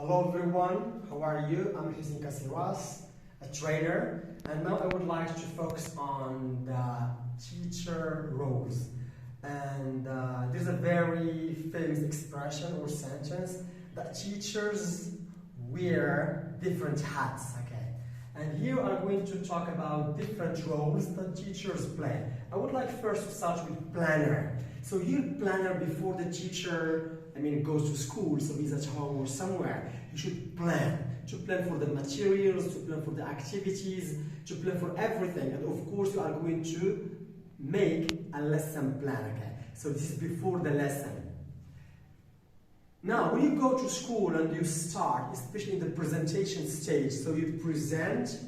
Hello everyone, how are you? I'm Hussein Kasiras, a trainer, and now I would like to focus on the teacher roles. And there's a very famous expression or sentence that teachers wear different hats, okay? And here I'm going to talk about different roles that teachers play. I would like first to start with planner. So here planner, before the teacher goes to school, so he's at home or somewhere, he should plan. To plan for the materials, to plan for the activities, to plan for everything. And of course you are going to make a lesson plan, okay? So this is before the lesson. Now when you go to school and you start, especially in the presentation stage, so you present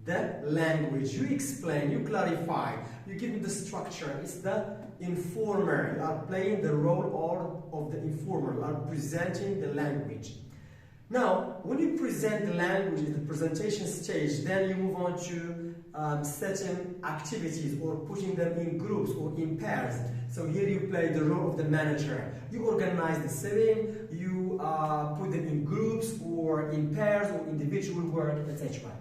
the language, you explain, you clarify, you give me the structure. It's the informer. You are playing the role of the informer. You are presenting the language. Now, when you present the language in the presentation stage, then you move on to certain activities or putting them in groups or in pairs. So here you play the role of the manager. You organize the setting, you put them in groups or in pairs or individual work, etc.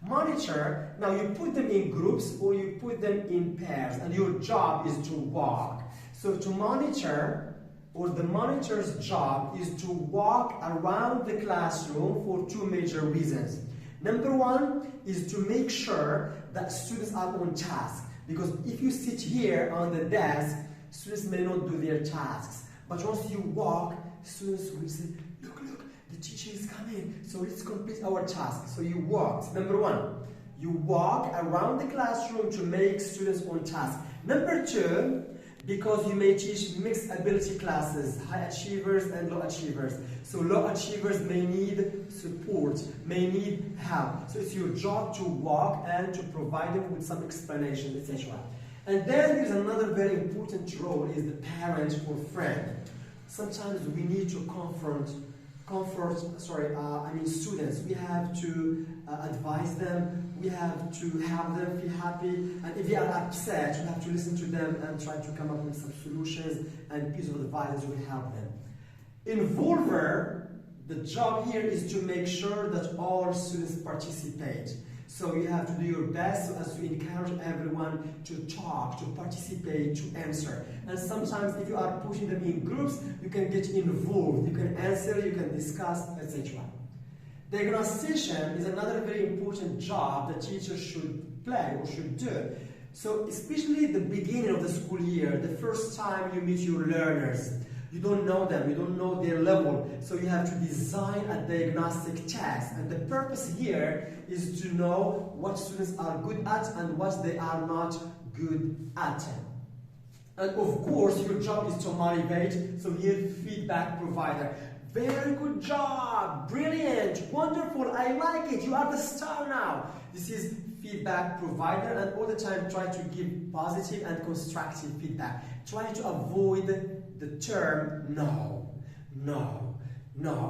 Monitor, now you put them in groups or you put them in pairs, and your job is to walk. So to monitor, or the monitor's job is to walk around the classroom for two major reasons. Number one is to make sure that students are on task, because if you sit here on the desk, students may not do their tasks. But once you walk, students will say, look, the teacher is coming, so let's complete our task. So you walk. Number one, you walk around the classroom to make students on task. Number two, because you may teach mixed ability classes, high achievers and low achievers. So low achievers may need support, may need help. So it's your job to walk and to provide them with some explanation, etc. And then there's another very important role, is the parent or friend. Sometimes we need to students. We have to advise them, we have to help them feel happy, and if they are upset, we have to listen to them and try to come up with some solutions and piece of advice will help them. Involver, the job here is to make sure that all students participate. So you have to do your best so as to encourage everyone to talk, to participate, to answer. And sometimes if you are pushing them in groups, you can get involved, you can answer, you can discuss, etc. Diagnostician is another very important job that teachers should play or should do. So especially at the beginning of the school year, the first time you meet your learners, you don't know them, you don't know their level, so you have to design a diagnostic test. And the purpose here is to know what students are good at and what they are not good at. And of course, your job is to motivate, so here feedback provider. Very good job, brilliant, wonderful, I like it, you are the star now. This is feedback provider, and all the time try to give positive and constructive feedback. Try to avoid the term no,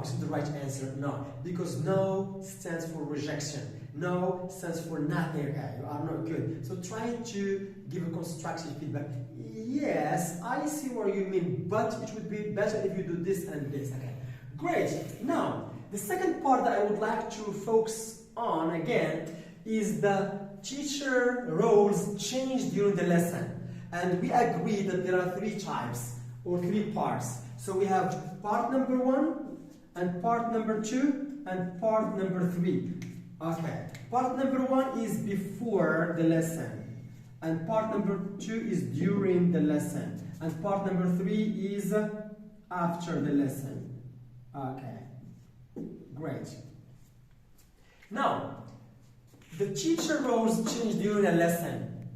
isn't the right answer, no, because no stands for rejection, no stands for nothing, okay, you are not good. So try to give a constructive feedback. Yes, I see what you mean, but it would be better if you do this and this, okay. Great. Now, the second part that I would like to focus on again is the teacher roles change during the lesson. And we agree that there are three types or three parts. So we have part number one, and part number two, and part number three. Okay. Part number one is before the lesson, and part number two is during the lesson, and part number three is after the lesson. Okay, great. Now, the teacher roles change during a lesson.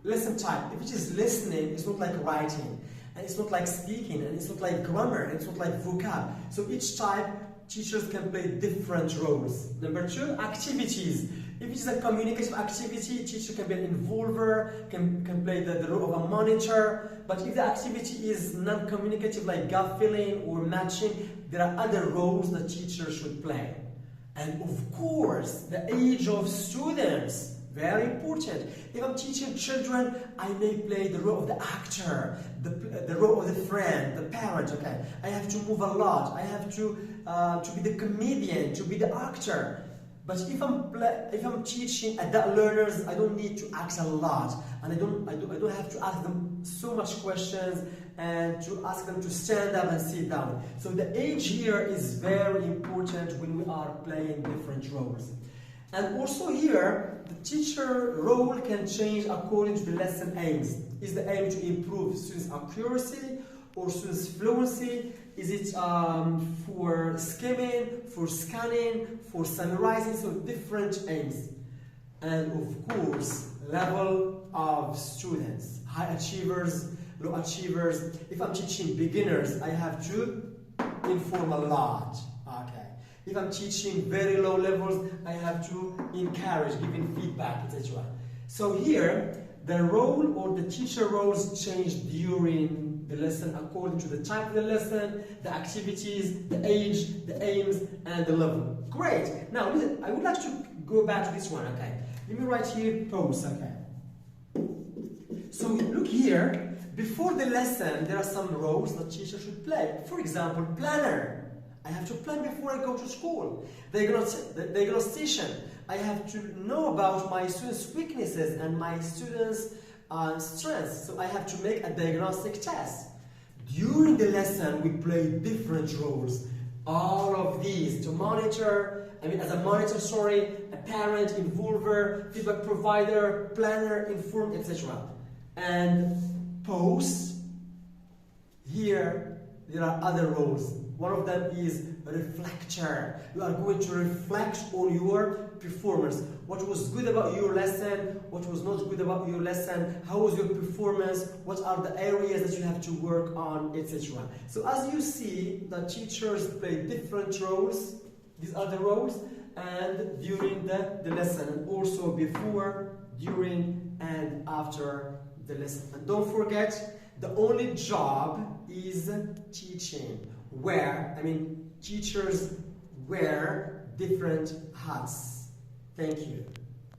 Lesson type. If it is listening, it's not like writing, and it's not like speaking, and it's not like grammar, and it's not like vocab. So each type, teachers can play different roles. Number two, activities. If it is a communicative activity, teacher can be an involver, can play the role of a monitor. But if the activity is non-communicative, like gap filling or matching, there are other roles that teachers should play. And of course, the age of students, Very important. If I'm teaching children, I may play the role of the actor, the role of the friend, the parent, okay? I have to move a lot. I have to be the comedian, to be the actor. But if I'm teaching adult learners, I don't need to act a lot, and I don't have to ask them so much questions and to ask them to stand up and sit down. So the age here is very important when we are playing different roles. And also here, the teacher role can change according to the lesson aims. Is the aim to improve students' accuracy or students' fluency? Is it for skimming, for scanning, for summarizing? So different aims. And of course, level of students. High achievers, low achievers. If I'm teaching beginners, I have to inform a lot. Okay. If I'm teaching very low levels, I have to encourage, giving feedback, etc. So here, the role or the teacher roles change during the lesson according to the type of the lesson, the activities, the age, the aims, and the level. Great. Now, I would like to go back to this one, okay? Let me write here, pause, okay? So look here, before the lesson, there are some roles the teacher should play. For example, planner. I have to plan before I go to school. Diagnostician. I have to know about my students' weaknesses and my students' strengths. So I have to make a diagnostic test. During the lesson, we play different roles. All of these to monitor, as a monitor, a parent, involver, feedback provider, planner, inform, etc. And post, here there are other roles. One of them is reflector. You are going to reflect on your performance. What was good about your lesson? What was not good about your lesson? How was your performance? What are the areas that you have to work on, etc. So as you see, the teachers play different roles. These are the roles, and during the lesson, and also before, during, and after the lesson. And don't forget, the only job is teaching. Teachers wear different hats. Thank you.